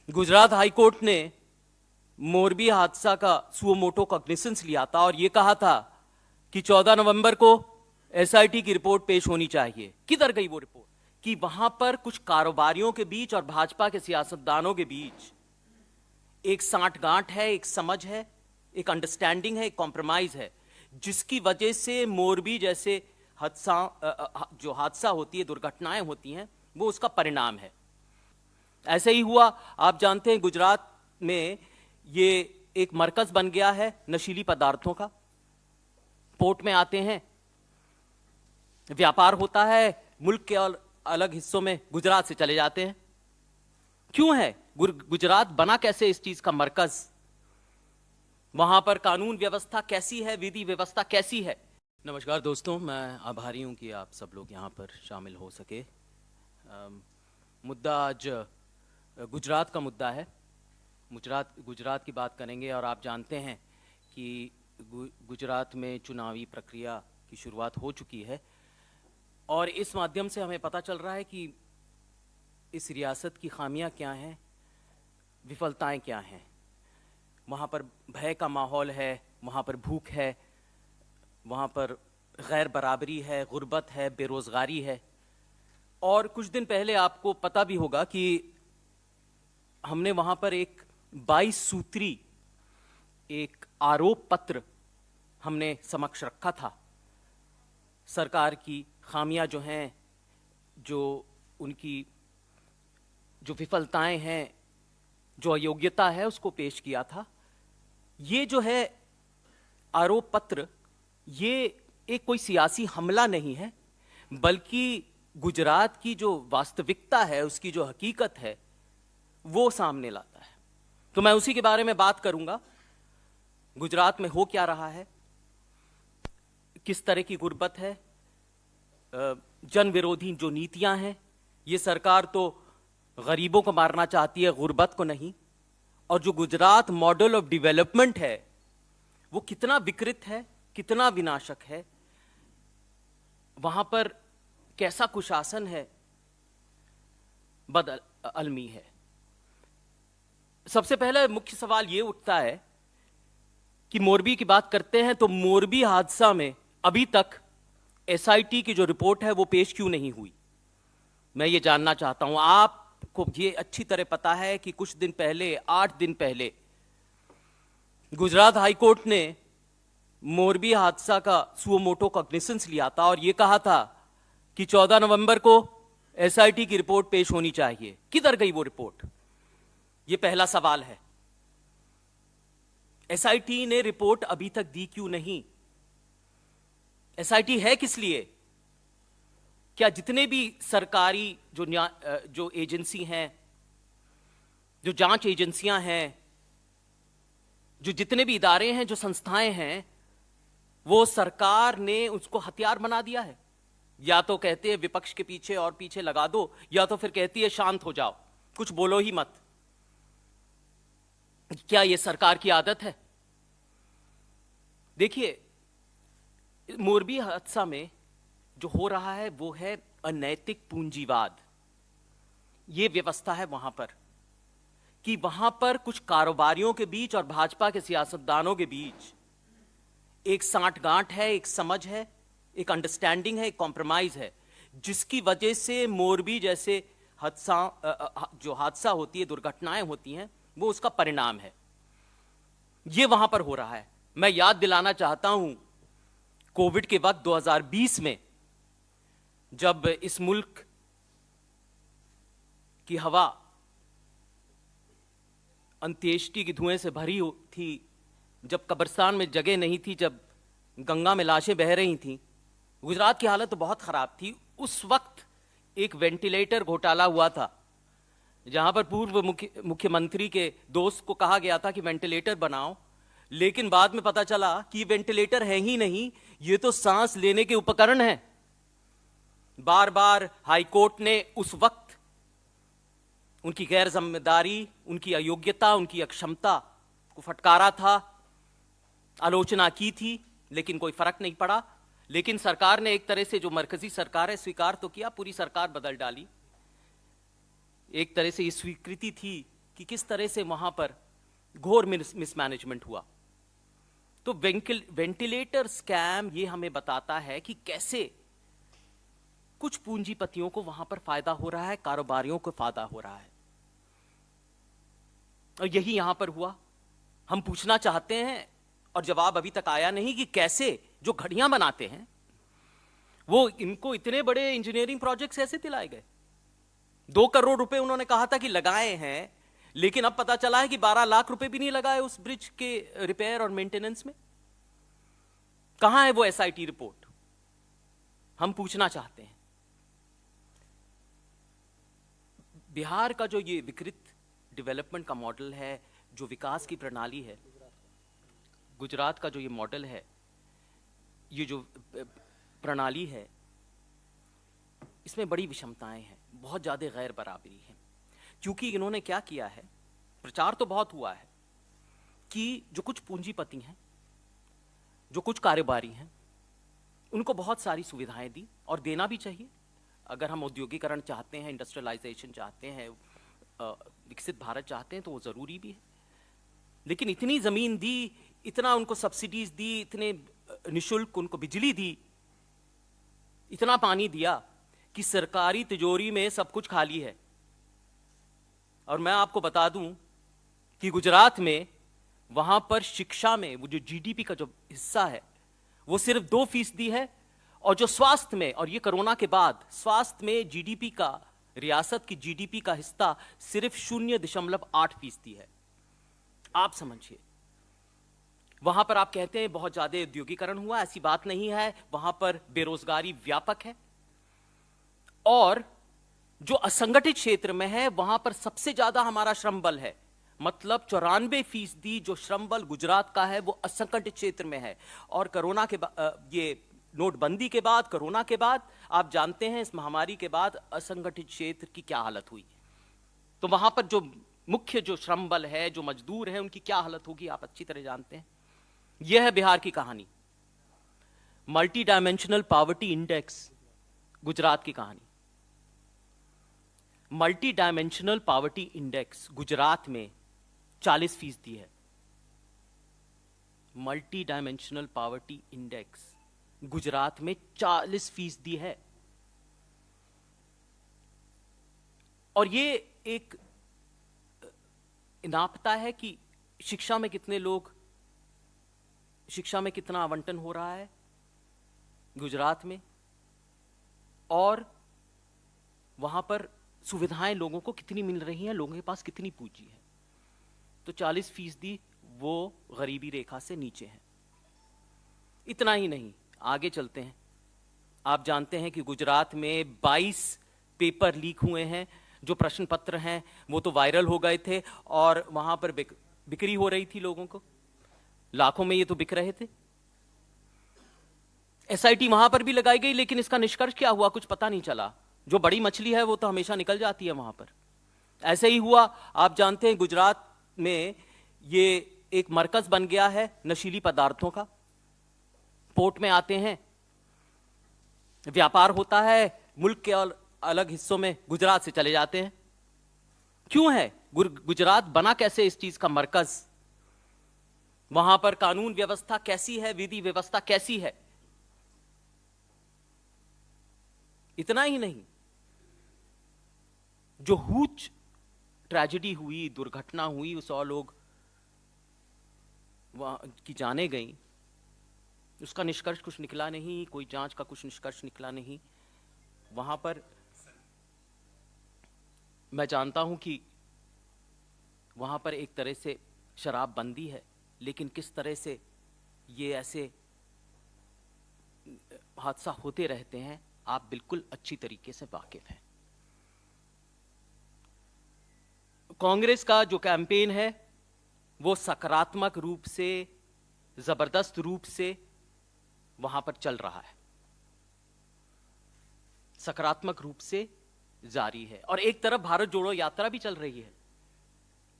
Gujarat high court ने मोरबी हादसा का सुओ मोटो कॉग्निसेंस लिया था और यह कहा था कि 14 नवंबर को एसआईटी की रिपोर्ट पेश होनी चाहिए। किधर गई वो रिपोर्ट? कि वहां पर कुछ कारोबारियों के बीच और भाजपा के सियासतदानों के बीच एक सांठगांठ है, एक समझ है, एक अंडरस्टैंडिंग है, एक कॉम्प्रोमाइज है, जिसकी वजह से मोरबी जैसे जो हादसा होती है, दुर्घटनाएं होती हैं, वो उसका परिणाम है। ऐसे ही हुआ। आप जानते हैं गुजरात में ये एक मरकज बन गया है नशीली पदार्थों का। पोर्ट में आते हैं, व्यापार होता है, मुल्क के अलग हिस्सों में गुजरात से चले जाते हैं। क्यों है? गुजरात बना कैसे इस चीज का मरकज? वहां पर कानून व्यवस्था कैसी है, विधि व्यवस्था कैसी है? नमस्कार दोस्तों, मैं आभारी हूं कि आप सब लोग यहां पर शामिल हो सके। मुद्दा आज गुजरात का मुद्दा है। गुजरात की बात करेंगे और आप जानते हैं कि गुजरात में चुनावी प्रक्रिया की शुरुआत हो चुकी है और इस माध्यम से हमें पता चल रहा है कि इस रियासत की खामियां क्या हैं, विफलताएं क्या हैं। वहाँ पर भय का माहौल है, वहाँ पर भूख है, वहाँ पर गैर बराबरी है, गुर्बत है, बेरोज़गारी है। और कुछ दिन पहले आपको पता भी होगा कि हमने वहाँ पर एक 22 सूत्री एक आरोप पत्र हमने समक्ष रखा था। सरकार की खामियां जो हैं, जो उनकी जो विफलताएं हैं, जो अयोग्यता है, उसको पेश किया था। ये जो है आरोप पत्र, ये एक कोई सियासी हमला नहीं है, बल्कि गुजरात की जो वास्तविकता है, उसकी जो हकीकत है, वो सामने लाता है। तो मैं उसी के बारे में बात करूंगा। गुजरात में हो क्या रहा है, किस तरह की गुर्बत है, जन विरोधी जो नीतियां हैं। ये सरकार तो गरीबों को मारना चाहती है, गुर्बत को नहीं। और जो गुजरात मॉडल ऑफ डेवलपमेंट है, वो कितना विकृत है, कितना विनाशक है। वहां पर कैसा कुशासन है, बदअलमी है। सबसे पहले मुख्य सवाल ये उठता है कि मोरबी की बात करते हैं तो मोरबी हादसा में अभी तक एसआईटी की जो रिपोर्ट है वो पेश क्यों नहीं हुई? मैं ये जानना चाहता हूं। आपको ये अच्छी तरह पता है कि कुछ दिन पहले, 8 दिन पहले, गुजरात हाई कोर्ट ने मोरबी हादसा का सुओ मोटो कॉग्निसेंस लिया था और यह कहा था कि 14 नवंबर को एसआईटी की रिपोर्ट पेश होनी चाहिए। किधर गई वो रिपोर्ट? यह पहला सवाल है। एसआईटी ने रिपोर्ट अभी तक दी क्यों नहीं? एसआईटी है किस लिए? क्या जितने भी सरकारी जो एजेंसी हैं, जो जांच एजेंसियां हैं, जो जितने भी इदारे हैं, जो संस्थाएं हैं, वो सरकार ने उसको हथियार बना दिया है? या तो कहते हैं विपक्ष के पीछे और पीछे लगा दो, या तो फिर कहती है शांत हो जाओ, कुछ बोलो ही मत। क्या यह सरकार की आदत है? देखिए, मोरबी हादसा में जो हो रहा है वो है अनैतिक पूंजीवाद। यह व्यवस्था है वहां पर कि वहां पर कुछ कारोबारियों के बीच और भाजपा के सियासतदानों के बीच एक सांठगांठ है, एक समझ है, एक अंडरस्टैंडिंग है, एक कॉम्प्रोमाइज है, जिसकी वजह से मोरबी जैसे जो हादसा होती है, दुर्घटनाएं होती हैं, वो उसका परिणाम है। यह वहां पर हो रहा है। मैं याद दिलाना चाहता हूं, कोविड के वक्त 2020 में जब इस मुल्क की हवा अंत्येष्टि के धुएं से भरी थी, जब कब्रिस्तान में जगह नहीं थी, जब गंगा में लाशें बह रही थीं, गुजरात की हालत तो बहुत खराब थी। उस वक्त एक वेंटिलेटर घोटाला हुआ था, जहां पर पूर्व मुख्यमंत्री के दोस्त को कहा गया था कि वेंटिलेटर बनाओ, लेकिन बाद में पता चला कि ये वेंटिलेटर है ही नहीं, ये तो सांस लेने के उपकरण हैं। बार बार हाईकोर्ट ने उस वक्त उनकी गैर जिम्मेदारी, उनकी अयोग्यता, उनकी अक्षमता को फटकारा था, आलोचना की थी, लेकिन कोई फर्क नहीं पड़ा। लेकिन सरकार ने एक तरह से, जो मरकजी सरकार है, स्वीकार तो किया, पूरी सरकार बदल डाली। एक तरह से ये स्वीकृति थी कि किस तरह से वहां पर घोर मिसमैनेजमेंट हुआ। तो वेंटिलेटर स्कैम ये हमें बताता है कि कैसे कुछ पूंजीपतियों को वहां पर फायदा हो रहा है, कारोबारियों को फायदा हो रहा है, और यही यहां पर हुआ। हम पूछना चाहते हैं और जवाब अभी तक आया नहीं कि कैसे जो घड़ियां बनाते हैं वो, इनको इतने बड़े इंजीनियरिंग प्रोजेक्ट्स ऐसे दिलाए गए। 2 करोड़ रुपए उन्होंने कहा था कि लगाए हैं, लेकिन अब पता चला है कि 12 लाख रुपए भी नहीं लगाए उस ब्रिज के रिपेयर और मेंटेनेंस में। कहां है वो एसआईटी रिपोर्ट? हम पूछना चाहते हैं। बिहार का जो ये विकृत डेवलपमेंट का मॉडल है, जो विकास की प्रणाली है, गुजरात का जो ये मॉडल है, ये जो प्रणाली है, इसमें बड़ी विषमताएं हैं, बहुत ज्यादा गैर बराबरी है। क्योंकि इन्होंने क्या किया है, प्रचार तो बहुत हुआ है कि जो कुछ पूंजीपति हैं, जो कुछ कारोबारी हैं, उनको बहुत सारी सुविधाएं दी, और देना भी चाहिए। अगर हम औद्योगिकरण चाहते हैं, इंडस्ट्रियलाइजेशन चाहते हैं, विकसित भारत चाहते हैं, तो वो जरूरी भी है। लेकिन इतनी जमीन दी, इतना उनको सब्सिडीज दी, इतने निशुल्क उनको बिजली दी, इतना पानी दिया कि सरकारी तिजोरी में सब कुछ खाली है। और मैं आपको बता दूं कि गुजरात में वहां पर शिक्षा में वो जो जीडीपी का जो हिस्सा है वो सिर्फ 2% है, और जो स्वास्थ्य में, और ये कोरोना के बाद स्वास्थ्य में जीडीपी का, रियासत की जीडीपी का हिस्सा सिर्फ 0.8% है। आप समझिए, वहां पर आप कहते हैं बहुत ज्यादा औद्योगिकरण हुआ, ऐसी बात नहीं है। वहां पर बेरोजगारी व्यापक है, और जो असंगठित क्षेत्र में है वहां पर सबसे ज्यादा हमारा श्रम बल है। मतलब 94% जो श्रम बल गुजरात का है वो असंगठित क्षेत्र में है। और कोरोना के ये नोटबंदी के बाद, कोरोना के बाद, आप जानते हैं इस महामारी के बाद असंगठित क्षेत्र की क्या हालत हुई। तो वहां पर जो मुख्य जो श्रम बल है, जो मजदूर है, उनकी क्या हालत होगी आप अच्छी तरह जानते हैं। यह है बिहार की कहानी। Multi dimensional poverty index, Gujarat की कहानी। Multi dimensional poverty index Gujarat में 40% है। Multi dimensional poverty index Gujarat में 40% है। और ये एक नापता है कि शिक्षा में कितने लोग, शिक्षा में कितना आवंटन हो रहा है गुजरात में, और वहां पर सुविधाएं लोगों को कितनी मिल रही हैं, लोगों के पास कितनी पूंजी है। तो 40% वो गरीबी रेखा से नीचे है। इतना ही नहीं, आगे चलते हैं। आप जानते हैं कि गुजरात में 22 पेपर लीक हुए हैं। जो प्रश्न पत्र हैं वो तो वायरल हो गए थे, और वहां पर बिक्री हो रही थी लोगों को, लाखों में ये तो बिक रहे थे। एसआईटी वहां पर भी लगाई गई, लेकिन इसका निष्कर्ष क्या हुआ कुछ पता नहीं चला। जो बड़ी मछली है वो तो हमेशा निकल जाती है वहां पर। ऐसे ही हुआ, आप जानते हैं गुजरात में ये एक मरकज बन गया है नशीली पदार्थों का। पोर्ट में आते हैं, व्यापार होता है, मुल्क के अलग हिस्सों में गुजरात से चले जाते हैं। क्यों है? गुजरात बना कैसे इस चीज का मरकज? वहां पर कानून व्यवस्था कैसी है, विधि व्यवस्था कैसी है? इतना ही नहीं, जो हूच ट्रेजेडी हुई, दुर्घटना हुई, 100 लोग वहां की जाने गई, उसका निष्कर्ष कुछ निकला नहीं, कोई जांच का कुछ निष्कर्ष निकला नहीं। वहां पर मैं जानता हूं कि वहां पर एक तरह से शराबबंदी है, लेकिन किस तरह से ये ऐसे हादसा होते रहते हैं आप बिल्कुल अच्छी तरीके से वाकिफ हैं। कांग्रेस का जो कैंपेन है वो सकारात्मक रूप से, जबरदस्त रूप से वहां पर चल रहा है, सकारात्मक रूप से जारी है। और एक तरफ भारत जोड़ो यात्रा भी चल रही है।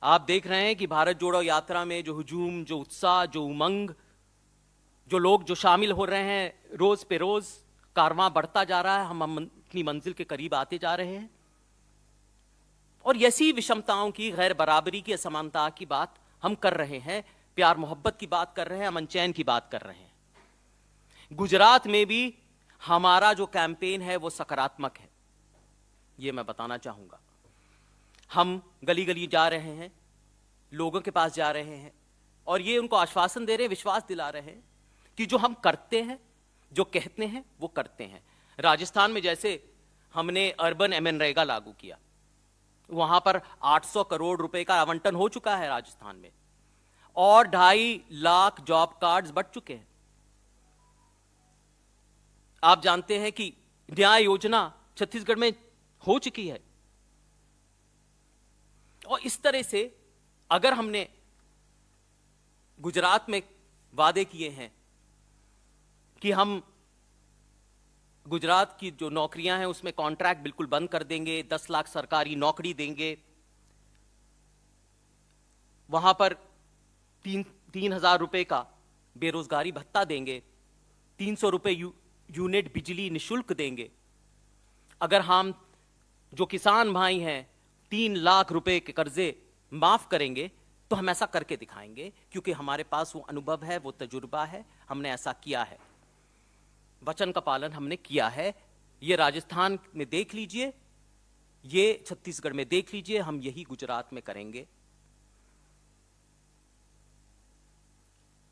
आप देख रहे हैं कि भारत जोड़ो यात्रा में जो हुजूम, जो उत्साह, जो उमंग, जो लोग जो शामिल हो रहे हैं, रोज पे रोज कारवां बढ़ता जा रहा है, हम अपनी मंजिल के करीब आते जा रहे हैं। और ऐसी विषमताओं की, गैर बराबरी की, असमानता की बात हम कर रहे हैं, प्यार मोहब्बत की बात कर रहे हैं, अमन चैन की बात कर रहे हैं। गुजरात में भी हमारा जो कैंपेन है वो सकारात्मक है, ये मैं बताना चाहूंगा। हम गली गली जा रहे हैं, लोगों के पास जा रहे हैं और ये उनको आश्वासन दे रहे हैं, विश्वास दिला रहे हैं कि जो हम करते हैं, जो कहते हैं वो करते हैं। राजस्थान में जैसे हमने अर्बन मनरेगा लागू किया, वहां पर 800 करोड़ रुपए का आवंटन हो चुका है राजस्थान में और 2.5 लाख जॉब कार्ड्स बढ़ चुके हैं। आप जानते हैं कि न्याय योजना छत्तीसगढ़ में हो चुकी है। और इस तरह से अगर हमने गुजरात में वादे किए हैं कि हम गुजरात की जो नौकरियां हैं उसमें कॉन्ट्रैक्ट बिल्कुल बंद कर देंगे, 10 लाख सरकारी नौकरी देंगे, वहां पर 3,000 रुपए का बेरोजगारी भत्ता देंगे, 300 रुपए यूनिट बिजली निशुल्क देंगे। अगर हम जो किसान भाई हैं 3 लाख रुपए के कर्जे माफ करेंगे तो हम ऐसा करके दिखाएंगे, क्योंकि हमारे पास वो अनुभव है, वो तजुर्बा है, हमने ऐसा किया है, वचन का पालन हमने किया है। ये राजस्थान में देख लीजिए, ये छत्तीसगढ़ में देख लीजिए, हम यही गुजरात में करेंगे।